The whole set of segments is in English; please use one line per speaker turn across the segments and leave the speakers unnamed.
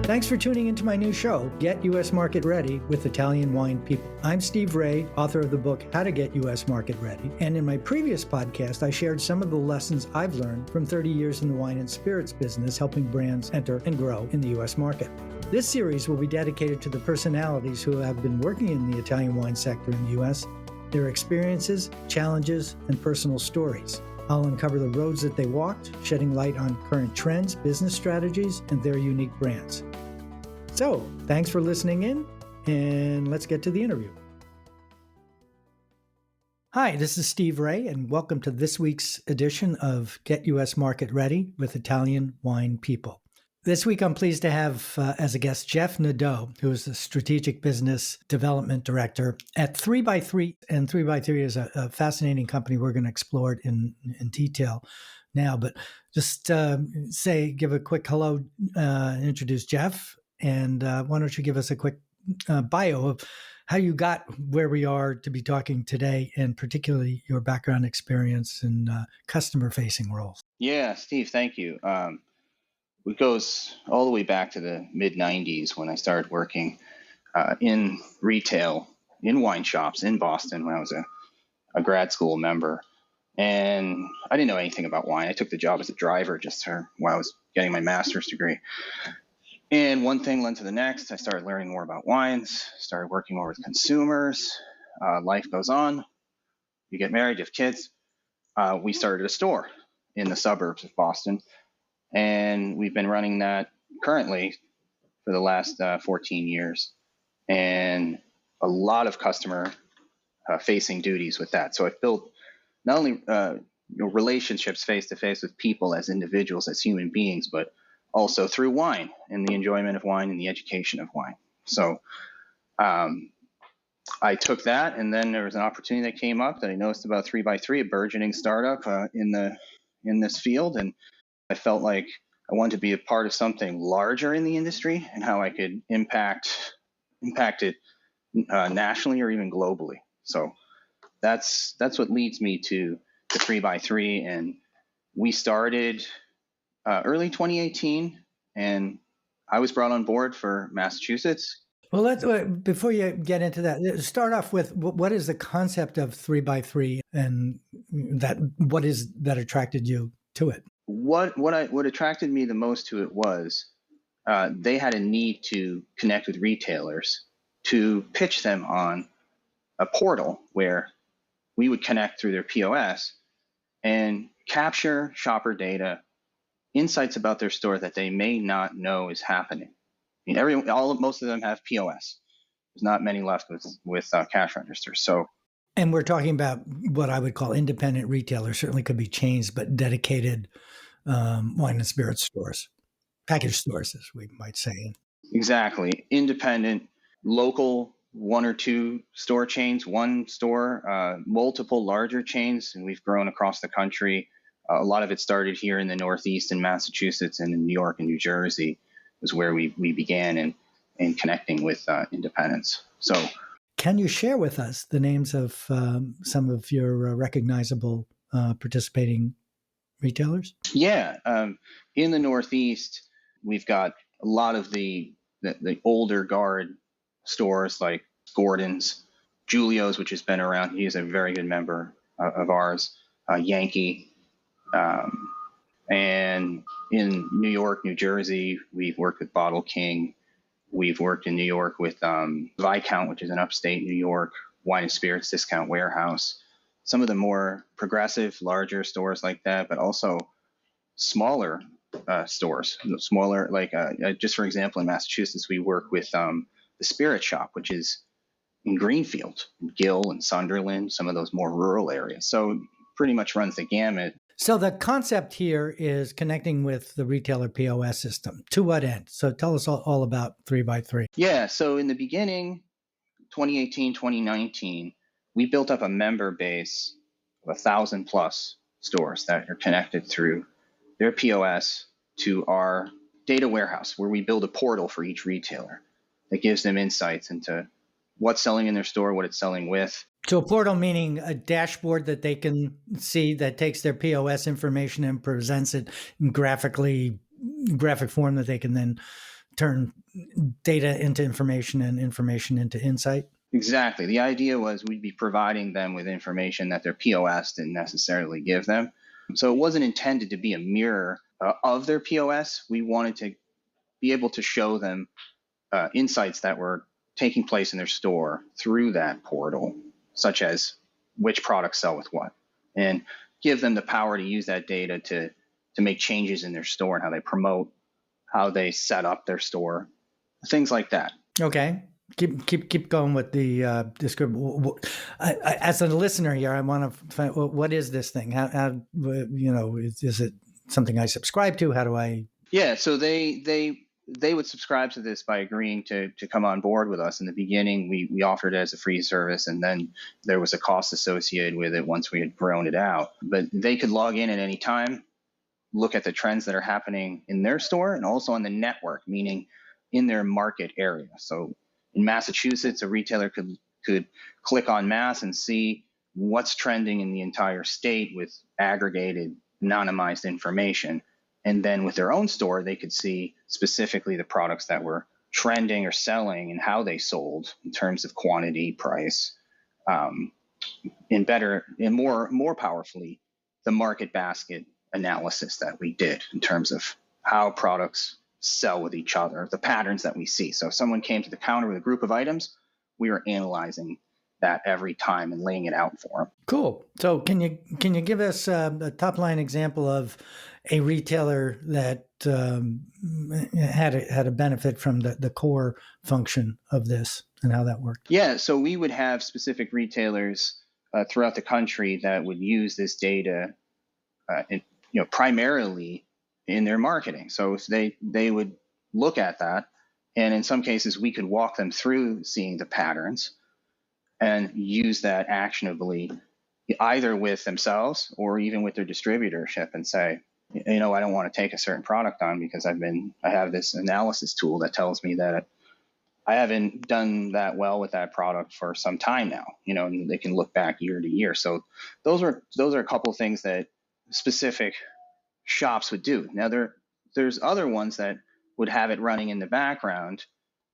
Thanks for tuning into my new show, Get U.S. Market Ready with Italian Wine People. I'm Steve Raye, author of the book, How to Get U.S. Market Ready. And in my previous podcast, I shared some of the lessons I've learned from 30 years in the wine and spirits business, helping brands enter and grow in the U.S. market. This series will be dedicated to the personalities who have been working in the Italian wine sector in the U.S., their experiences, challenges, and personal stories. I'll uncover the roads that they walked, shedding light on current trends, business strategies, and their unique brands. So, thanks for listening in, and let's get to the interview. Hi, this is Steve Raye, and welcome to this week's edition of Get U.S. Market Ready with Italian Wine People. This week, I'm pleased to have as a guest Jeff Nadeau, who is the Strategic Business Development Director at 3x3. And 3x3 is a fascinating company we're going to explore it in detail now. But just give a quick hello, introduce Jeff. And why don't you give us a quick bio of how you got where we are to be talking today, and particularly your background experience in customer-facing roles.
Yeah, Steve, thank you. It goes all the way back to the mid-'90s when I started working in retail, in wine shops in Boston when I was a grad school member. And I didn't know anything about wine. I took the job as a driver while I was getting my master's degree. And one thing led to the next. I started learning more about wines, started working more with consumers. Life goes on. You get married, you have kids. We started a store in the suburbs of Boston. And we've been running that currently for the last 14 years, and a lot of customer facing duties with that. So I've built not only relationships face to face with people as individuals, as human beings, but also through wine and the enjoyment of wine and the education of wine. So I took that, and then there was an opportunity that came up that I noticed about 3x3, a burgeoning startup in this field, and I felt like I wanted to be a part of something larger in the industry and how I could impact it nationally or even globally. So that's what leads me to 3x3. And we started early 2018, and I was brought on board for Massachusetts.
Well, before you get into that, start off with what is the concept of 3x3, and what is that attracted you to it?
What attracted me the most to it was they had a need to connect with retailers to pitch them on a portal where we would connect through their POS and capture shopper data, insights about their store that they may not know is happening. I mean, most of them have POS. There's not many left with cash registers. So.
And we're talking about what I would call independent retailers, certainly could be chains, but dedicated wine and spirits stores, package stores, as we might say.
Exactly. Independent, local, one or two store chains, one store, multiple larger chains, and we've grown across the country. A lot of it started here in the Northeast in Massachusetts, and in New York and New Jersey was where we began in connecting with independents. So.
Can you share with us the names of some of your recognizable participating retailers? Yeah.
In the Northeast, we've got a lot of the older guard stores like Gordon's, Julio's, which has been around. He is a very good member of ours, Yankee. And in New York, New Jersey, we've worked with Bottle King. We've worked in New York with Viscount, which is in upstate New York, wine and spirits discount warehouse. Some of the more progressive, larger stores like that, but also smaller stores. Smaller, like just for example, in Massachusetts, we work with the Spirit Shop, which is in Greenfield, Gill and Sunderland, some of those more rural areas. So pretty much runs the gamut.
So the concept here is connecting with the retailer POS system. To what end? So tell us all about 3x3.
Yeah. So in the beginning, 2018, 2019, we built up a member base of 1,000 plus stores that are connected through their POS to our data warehouse, where we build a portal for each retailer that gives them insights into what's selling in their store, what it's selling with.
So a portal meaning a dashboard that they can see that takes their POS information and presents it in graphic form that they can then turn data into information and information into insight?
Exactly. The idea was we'd be providing them with information that their POS didn't necessarily give them. So it wasn't intended to be a mirror of their POS. We wanted to be able to show them insights that were taking place in their store through that portal, such as which products sell with what, and give them the power to use that data to make changes in their store and how they promote, how they set up their store, things like that.
Okay. Keep going with the description. As a listener here, I want to find what is this thing? How is it something I subscribe to? How do I?
Yeah, so they would subscribe to this by agreeing to come on board with us. In the beginning, we offered it as a free service, and then there was a cost associated with it once we had grown it out. But they could log in at any time, look at the trends that are happening in their store and also on the network, meaning in their market area. So in Massachusetts, a retailer could click on Mass and see what's trending in the entire state with aggregated, anonymized information. And then with their own store, they could see specifically the products that were trending or selling and how they sold in terms of quantity, price, and better and more powerfully, the market basket analysis that we did in terms of how products sell with each other, the patterns that we see. So if someone came to the counter with a group of items, we were analyzing that every time and laying it out for them.
Cool. So can you give us a top line example of a retailer that had a benefit from the core function of this and how that worked?
Yeah, so we would have specific retailers throughout the country that would use this data, primarily in their marketing. So if they would look at that, and in some cases we could walk them through seeing the patterns and use that actionably, either with themselves or even with their distributorship, and say, I don't want to take a certain product on because I have this analysis tool that tells me that I haven't done that well with that product for some time now, and they can look back year to year. So those are a couple of things that specific shops would do. Now there's other ones that would have it running in the background,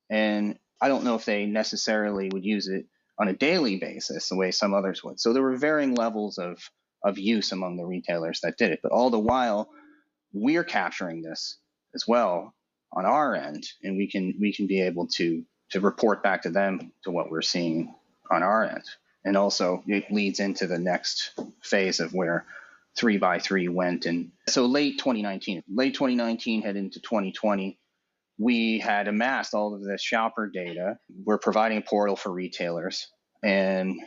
and I don't know if they necessarily would use it on a daily basis the way some others would. So there were varying levels of use among the retailers that did it, but all the while we're capturing this as well on our end, and we can be able to report back to them to what we're seeing on our end. And also it leads into the next phase of where 3x3 went. And so late 2019 head into 2020, we had amassed all of this shopper data. We're providing a portal for retailers, and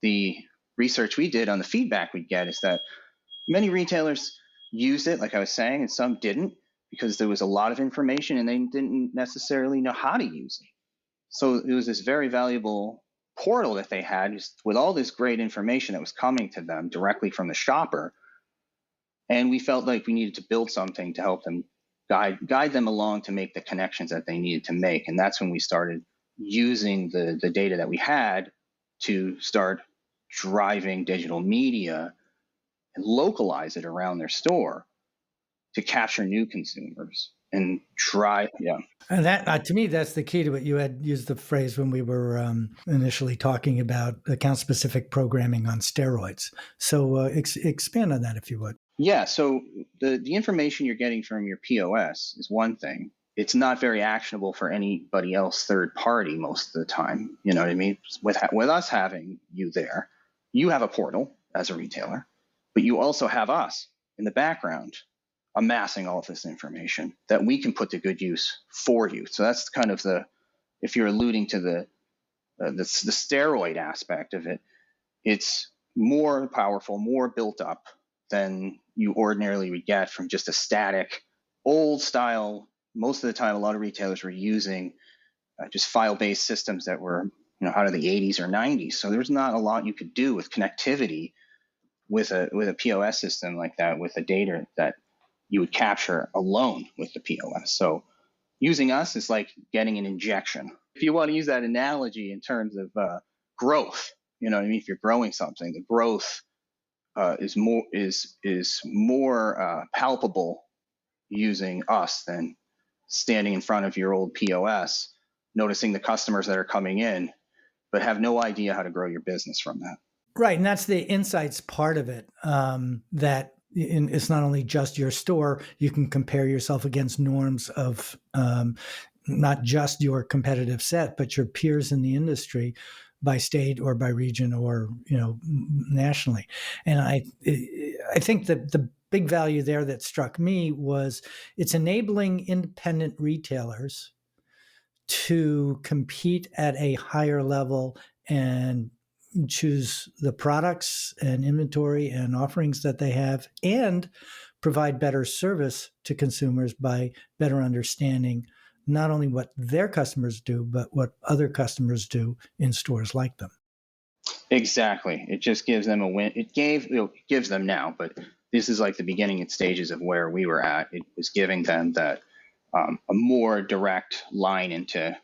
the research we did on the feedback we get is that many retailers used it, like I was saying, and some didn't, because there was a lot of information and they didn't necessarily know how to use it. So it was this very valuable portal that they had just with all this great information that was coming to them directly from the shopper. And we felt like we needed to build something to help them guide them along to make the connections that they needed to make. And that's when we started using the data that we had to start driving digital media and localize it around their store to capture new consumers and try. Yeah.
And that, to me, that's the key to it. You had used the phrase when we were initially talking about account-specific programming on steroids. So expand on that, if you would.
Yeah. So the information you're getting from your POS is one thing. It's not very actionable for anybody else, third party, most of the time. You know what I mean? With us having you there, you have a portal as a retailer, but you also have us in the background amassing all of this information that we can put to good use for you. So that's kind of if you're alluding to the steroid aspect of it, it's more powerful, more built up than you ordinarily would get from just a static, old style. Most of the time, a lot of retailers were using just file-based systems that were out of the 80s or 90s. So there's not a lot you could do with connectivity with a POS system like that, with the data that you would capture alone with the POS. So using us is like getting an injection. If you want to use that analogy in terms of growth, you know what I mean? If you're growing something, the growth is more palpable using us than standing in front of your old POS, noticing the customers that are coming in, but have no idea how to grow your business from that.
Right. And that's the insights part of it. It's not only just your store, you can compare yourself against norms of not just your competitive set, but your peers in the industry by state or by region or, nationally. And I think that the big value there that struck me was it's enabling independent retailers to compete at a higher level and choose the products and inventory and offerings that they have and provide better service to consumers by better understanding not only what their customers do, but what other customers do in stores like them.
Exactly. It just gives them a win. It gives them now, but this is like the beginning stages of where we were at. It was giving them that a more direct line into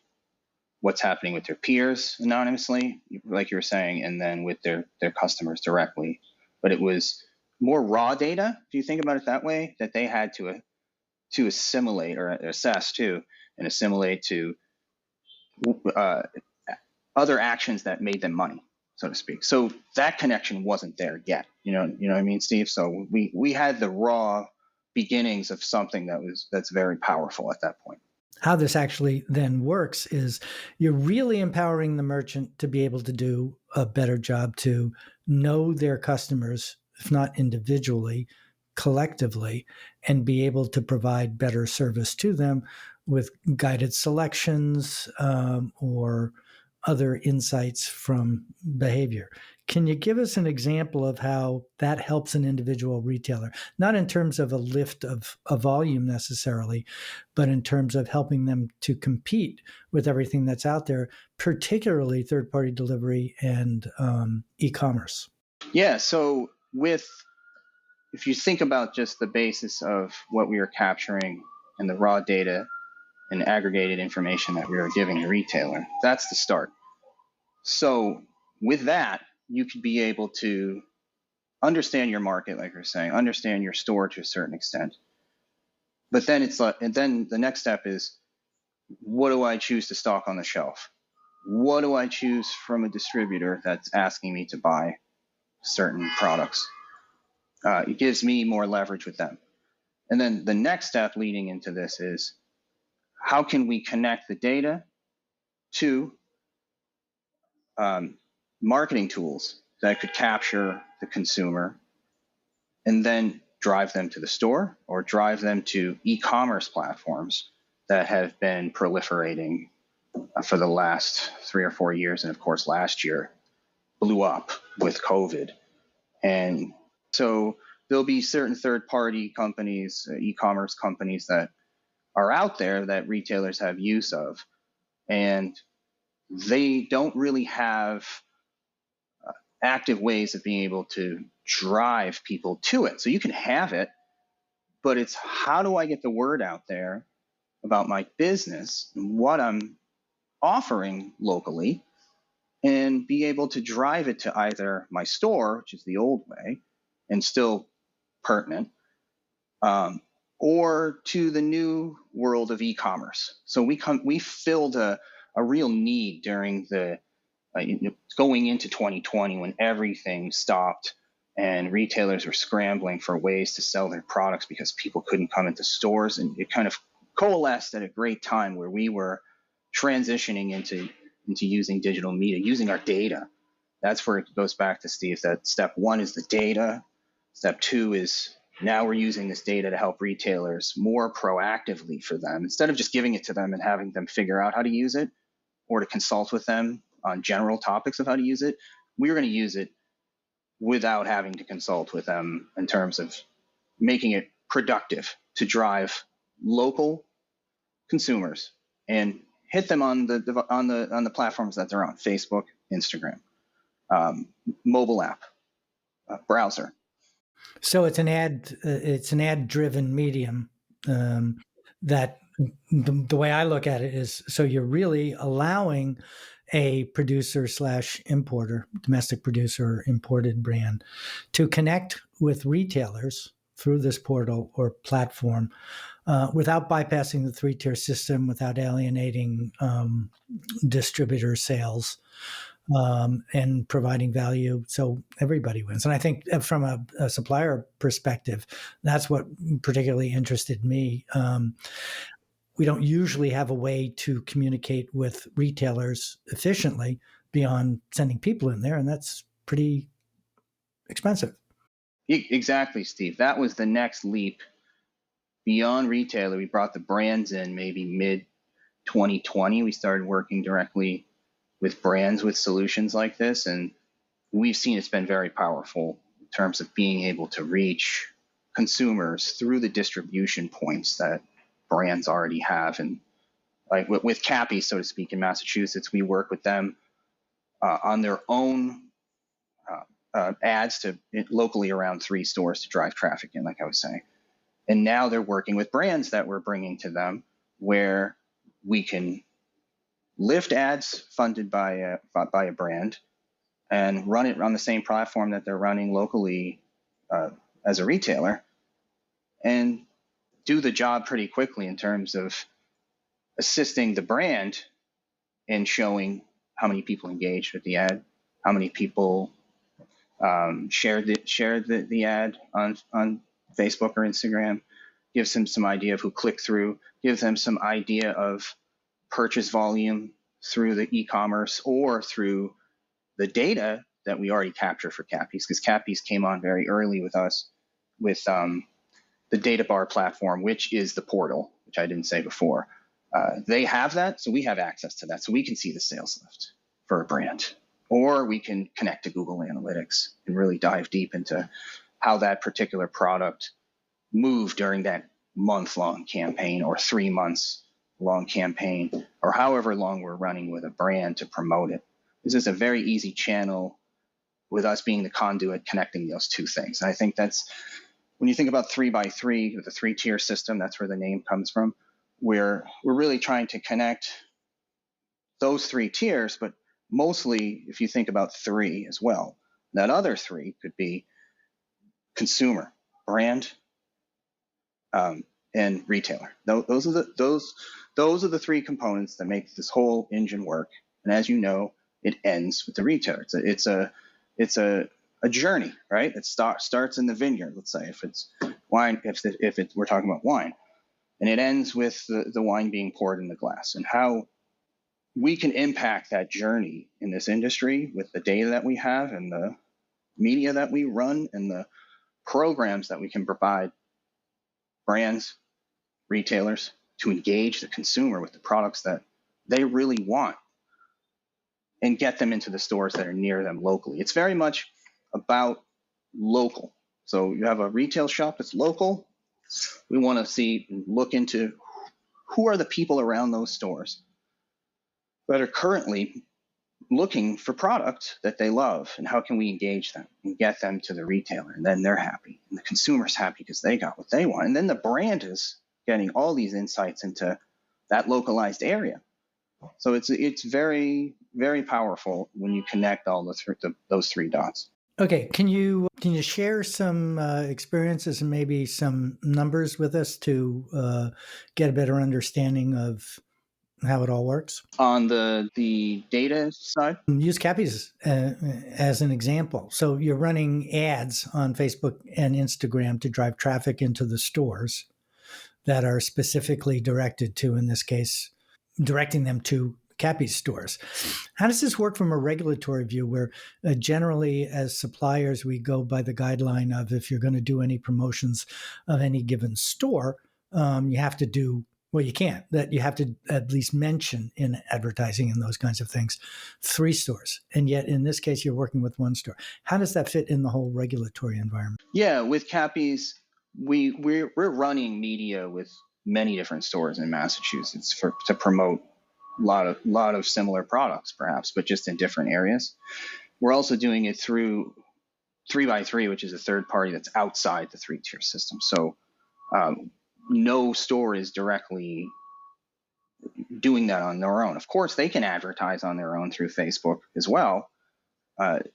what's happening with their peers anonymously, like you were saying, and then with their customers directly. But it was more raw data, if you think about it that way, that they had to assimilate or assess too, and assimilate to other actions that made them money, so to speak. So that connection wasn't there yet. You know what I mean, Steve? So we had the raw beginnings of something that's very powerful at that point.
How this actually then works is you're really empowering the merchant to be able to do a better job to know their customers, if not individually, collectively, and be able to provide better service to them with guided selections or other insights from behavior. Can you give us an example of how that helps an individual retailer? Not in terms of a lift of a volume necessarily, but in terms of helping them to compete with everything that's out there, particularly third-party delivery and e-commerce.
Yeah. So if you think about just the basis of what we were capturing and the raw data and aggregated information that we were giving the retailer, that's the start. So with that, you could be able to understand your market, like you're saying, understand your store to a certain extent. But then and then the next step is, what do I choose to stock on the shelf? What do I choose from a distributor that's asking me to buy certain products? It gives me more leverage with them. And then the next step leading into this is, how can we connect the data to marketing tools that could capture the consumer and then drive them to the store or drive them to e-commerce platforms that have been proliferating for the last 3 or 4 years. And of course, last year blew up with COVID. And so there'll be certain third-party companies, e-commerce companies that are out there that retailers have use of, and they don't really have active ways of being able to drive people to it. So you can have it, but it's, how do I get the word out there about my business and what I'm offering locally, and be able to drive it to either my store, which is the old way and still pertinent, or to the new world of e-commerce. So we filled a real need during the going into 2020, when everything stopped and retailers were scrambling for ways to sell their products because people couldn't come into stores. And it kind of coalesced at a great time where we were transitioning into using digital media, using our data. That's where it goes back to Steve, that step one is the data. Step two is, now we're using this data to help retailers more proactively for them, instead of just giving it to them and having them figure out how to use it or to consult with them on general topics of how to use it. We're going to use it without having to consult with them in terms of making it productive to drive local consumers and hit them on the platforms that they're on: Facebook, Instagram, mobile app, browser.
So it's an ad driven medium. That the way I look at it is, so you're really allowing a producer / importer, domestic producer or imported brand, to connect with retailers through this portal or platform without bypassing the three-tier system, without alienating distributor sales, and providing value so everybody wins. And I think from a supplier perspective, that's what particularly interested me. We don't usually have a way to communicate with retailers efficiently beyond sending people in there, and that's pretty expensive.
Exactly, Steve. That was the next leap beyond retailer. We brought the brands in maybe mid 2020. We started working directly with brands with solutions like this, and we've seen it's been very powerful in terms of being able to reach consumers through the distribution points that brands already have. And like with Cappy, so to speak, in Massachusetts, we work with them on their own ads to locally around 3 stores to drive traffic in, like I was saying. And now they're working with brands that we're bringing to them where we can lift ads funded by a brand and run it on the same platform that they're running locally as a retailer, and do the job pretty quickly in terms of assisting the brand in showing how many people engaged with the ad, how many people shared the ad on Facebook or Instagram, gives them some idea of who clicked through, gives them some idea of purchase volume through the e-commerce or through the data that we already capture for Cappies, because Cappies came on very early with us with the data bar platform, which is the portal, which I didn't say before. They have that, so we have access to that, so we can see the sales lift for a brand. Or we can connect to Google Analytics and really dive deep into how that particular product moved during that month-long campaign or 3 months long campaign, or however long we're running with a brand to promote it. This is a very easy channel with us being the conduit connecting those two things. And I think that's, when you think about 3x3, with the 3-tier system, that's where the name comes from. We're really trying to connect those 3 tiers, but mostly if you think about 3 as well, that other 3 could be consumer, brand, and retailer. Those are the 3 components that make this whole engine work. And as you know, it ends with the retailer. It's a journey, right? It starts in the vineyard. Let's say if it's wine, we're talking about wine, and it ends with the wine being poured in the glass, and how we can impact that journey in this industry with the data that we have and the media that we run and the programs that we can provide brands, retailers to engage the consumer with the products that they really want and get them into the stores that are near them locally. It's very much about local. So you have a retail shop that's local. We want to look into who are the people around those stores that are currently looking for products that they love, and how can we engage them and get them to the retailer, and then they're happy and the consumer's happy because they got what they want, and then the brand is getting all these insights into that localized area. So it's very, very powerful when you connect all those 3 dots.
Okay, can you share some experiences and maybe some numbers with us to get a better understanding of how it all works?
On the data side?
Use Cappies as an example. So you're running ads on Facebook and Instagram to drive traffic into the stores that are specifically directed to, in this case, directing them to Cappies stores. How does this work from a regulatory view, where generally as suppliers, we go by the guideline of, if you're going to do any promotions of any given store, you have to do, well, you can't, that you have to at least mention in advertising and those kinds of things 3 stores. And yet in this case, you're working with 1 store. How does that fit in the whole regulatory environment?
Yeah, with Cappies, we're running media with many different stores in Massachusetts to promote a lot of similar products, perhaps, but just in different areas. We're also doing it through 3x3, which is a third party that's outside the 3-tier system. So no store is directly doing that on their own. Of course, they can advertise on their own through Facebook as well,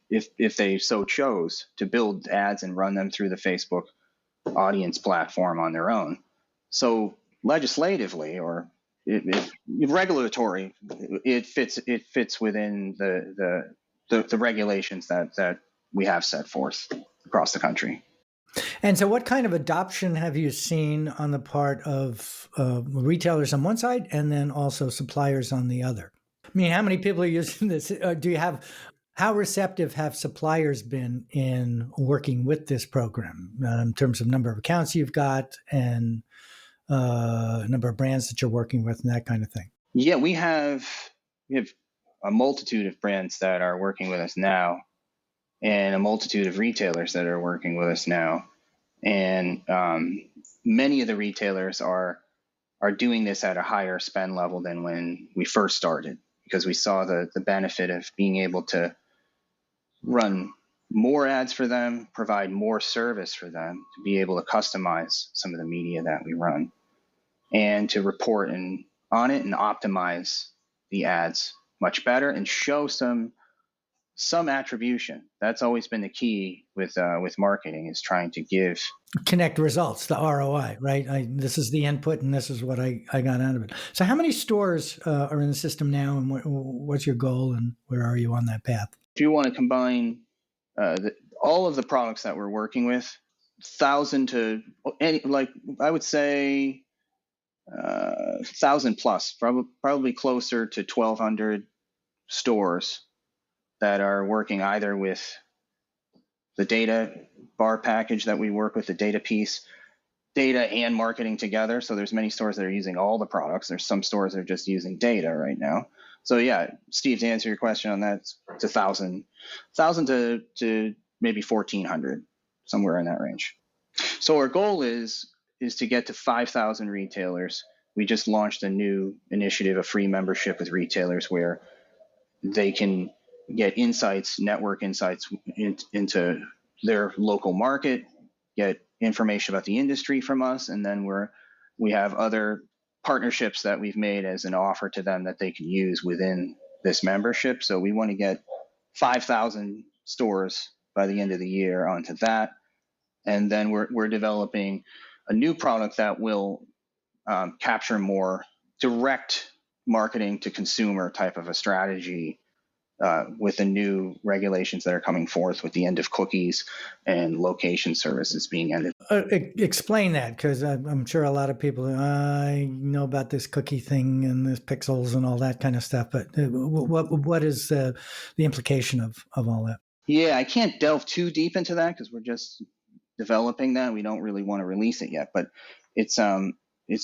if they so chose to build ads and run them through the Facebook audience platform on their own. So legislatively or regulatory, it fits within the regulations that we have set forth across the country.
And so, what kind of adoption have you seen on the part of retailers on one side and then also suppliers on the other? I mean, how many people are using this? How receptive have suppliers been in working with this program in terms of number of accounts you've got and number of brands that you're working with and that kind of thing?
Yeah, we have a multitude of brands that are working with us now, and a multitude of retailers that are working with us now, and many of the retailers are doing this at a higher spend level than when we first started, because we saw the benefit of being able to run more ads for them, provide more service for them, to be able to customize some of the media that we run, and to report on it and optimize the ads much better and show some attribution. That's always been the key with marketing, is trying to give
connect results, the ROI, right? This is the input and this is what I got out of it. So how many stores are in the system now, and what's your goal and where are you on that path?
If you want to combine all of the products that we're working with, 1,000 to any, like I would say 1,000 plus, probably closer to 1,200 stores that are working either with the data bar package that we work with, the data piece, data and marketing together. So there's many stores that are using all the products. There's some stores that are just using data right now. So yeah, Steve, to answer your question on that, it's 1,000 to maybe 1,400, somewhere in that range. So our goal is to get to 5,000 retailers. We just launched a new initiative, a free membership with retailers, where they can get insights, network insights into their local market, get information about the industry from us, and then we have other partnerships that we've made as an offer to them that they can use within this membership. So we want to get 5,000 stores by the end of the year onto that, and then we're developing a new product that will capture more direct marketing to consumer type of a strategy, with the new regulations that are coming forth with the end of cookies and location services being ended.
Explain that, because I'm sure a lot of people, I know about this cookie thing and this pixels and all that kind of stuff, but what is the implication of all that?
Yeah, I can't delve too deep into that because we're just developing that. We don't really want to release it yet, but it's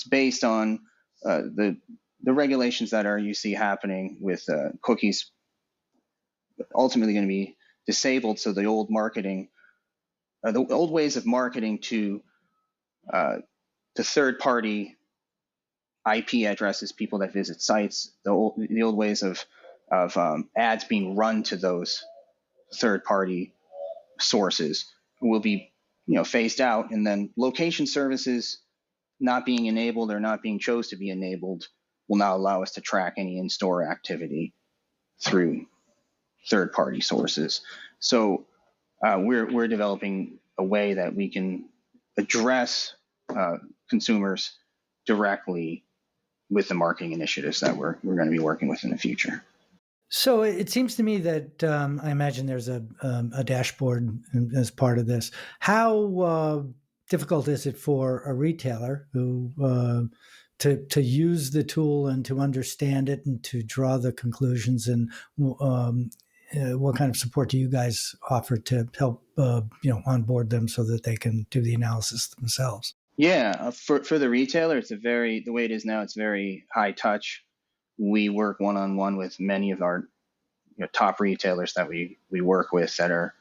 based on the regulations that you see happening with cookies ultimately going to be disabled. So the old marketing, the old ways of marketing to third-party IP addresses, people that visit sites, the old ways of ads being run to those third-party sources will be phased out, and then location services not being enabled or not being chose to be enabled will now allow us to track any in-store activity through third-party sources. So we're developing a way that we can address consumers directly with the marketing initiatives that we're going to be working with in the future.
So it seems to me that I imagine there's a dashboard as part of this. How difficult is it for a retailer who to use the tool and to understand it and to draw the conclusions, and what kind of support do you guys offer to help onboard them so that they can do the analysis themselves?
Yeah, for the retailer, the way it is now, it's very high touch. We work one-on-one with many of our top retailers that we work with that are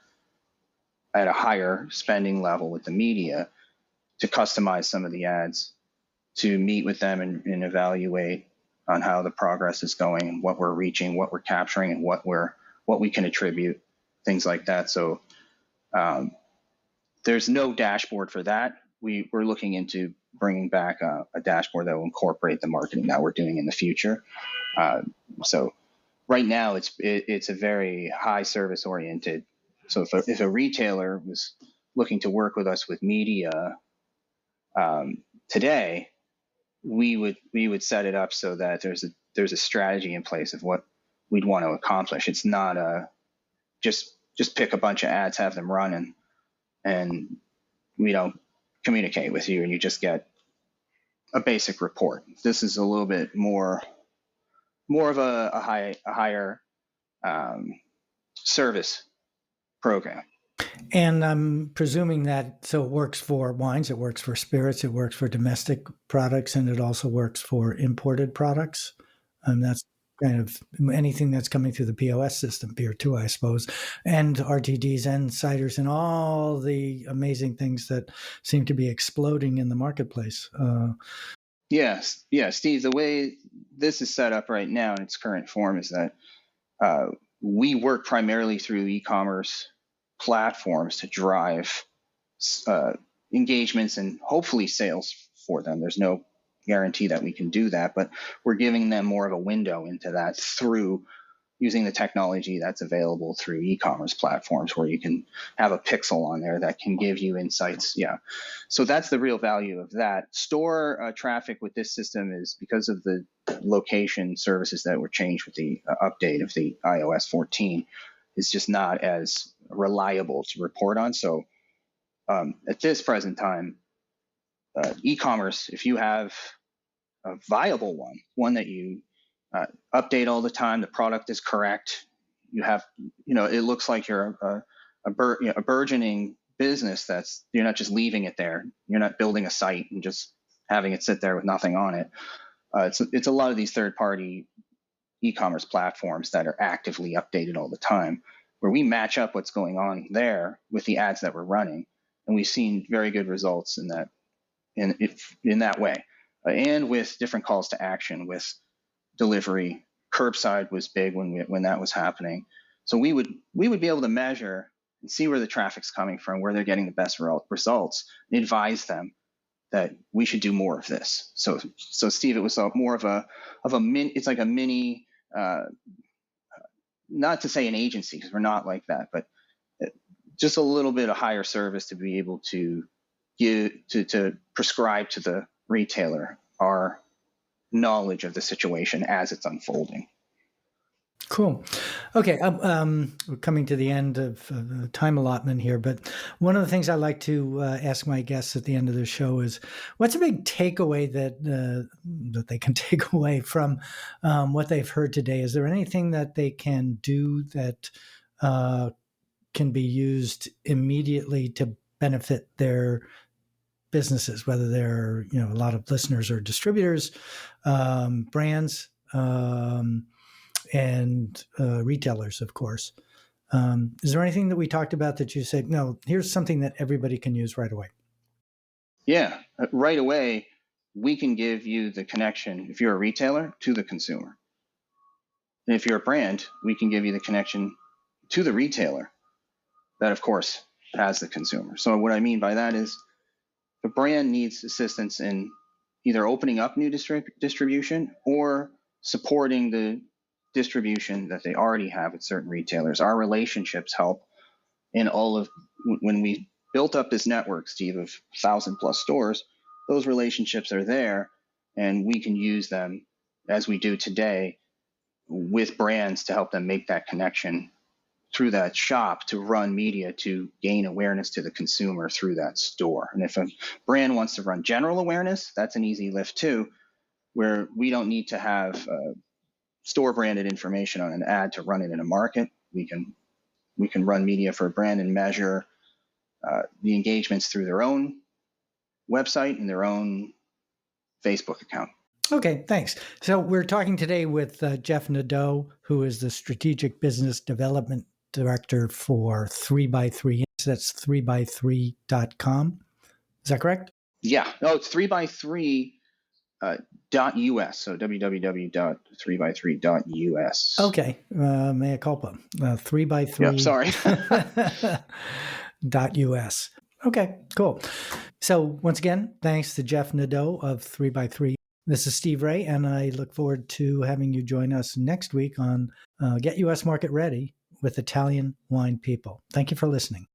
at a higher spending level with the media, to customize some of the ads, to meet with them and evaluate on how the progress is going and what we're reaching, what we're capturing, and what we can attribute, things like that. So there's no dashboard for that. We're looking into bringing back a dashboard that will incorporate the marketing that we're doing in the future. So right now it's a very high service oriented. So if a retailer was looking to work with us with media Today, we would set it up so that there's a strategy in place of what we'd want to accomplish. It's not just pick a bunch of ads, have them run, and we don't communicate with you, and you just get a basic report. This is a little bit more of a higher service program.
And I'm presuming that, so it works for wines, it works for spirits, it works for domestic products, and it also works for imported products. And that's kind of anything that's coming through the POS system, beer too, I suppose, and RTDs and ciders and all the amazing things that seem to be exploding in the marketplace.
Yes, Steve, the way this is set up right now in its current form is that we work primarily through e-commerce platforms to drive engagements and hopefully sales for them. There's no guarantee that we can do that, but we're giving them more of a window into that through using the technology that's available through e-commerce platforms, where you can have a pixel on there that can give you insights. Yeah. So that's the real value of that. Store traffic with this system is, because of the location services that were changed with the update of the iOS 14, is just not as reliable to report on. So at this present time, e-commerce, if you have a viable one that you update all the time, the product is correct, you have, it looks like you're a burgeoning business, that's, you're not just leaving it there, you're not building a site and just having it sit there with nothing on it. It's a lot of these third-party e-commerce platforms that are actively updated all the time, where we match up what's going on there with the ads that we're running, and we've seen very good results in that way, and with different calls to action with delivery. Curbside was big when that was happening, so we would be able to measure and see where the traffic's coming from, where they're getting the best results, and advise them that we should do more of this. So Steve, it was more of a it's like a mini, not to say an agency, because we're not like that, but just a little bit of higher service to be able to to prescribe to the retailer our knowledge of the situation as it's unfolding.
Cool. Okay, we're coming to the end of the time allotment here, but one of the things I like to ask my guests at the end of the show is, what's a big takeaway that they can take away from what they've heard today? Is there anything that they can do that can be used immediately to benefit their businesses, whether they're, a lot of listeners are distributors, brands, and retailers, of course. Is there anything that we talked about that you said, no, here's something that everybody can use right away?
Yeah, right away, we can give you the connection, if you're a retailer, to the consumer. And if you're a brand, we can give you the connection to the retailer that, of course, has the consumer. So what I mean by that is, the brand needs assistance in either opening up new distribution or supporting the distribution that they already have at certain retailers. Our relationships help in all of, when we built up this network, Steve, of 1,000+ stores, those relationships are there, and we can use them as we do today with brands to help them make that connection through that shop, to run media to gain awareness to the consumer through that store. And if a brand wants to run general awareness, that's an easy lift too, where we don't need to have store branded information on an ad to run it in a market. We can run media for a brand and measure the engagements through their own website and their own Facebook account.
Okay, thanks. So we're talking today with Jeff Nadeau, who is the Strategic Business Development Director for 3x3. That's 3x3.com. Is that correct?
Yeah. No, it's 3x3 .us. So www.3x3.us.
Okay. Mea culpa. 3x3.
Yep, sorry.
.us. Okay, cool. So once again, thanks to Jeff Nadeau of 3x3. This is Steve Raye, and I look forward to having you join us next week on Get U.S. Market Ready with Italian Wine People. Thank you for listening.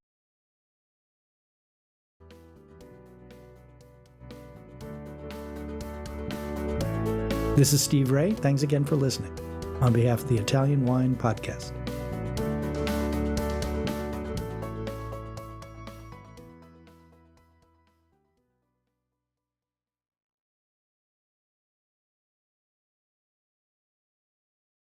This is Steve Raye. Thanks again for listening on behalf of the Italian Wine Podcast.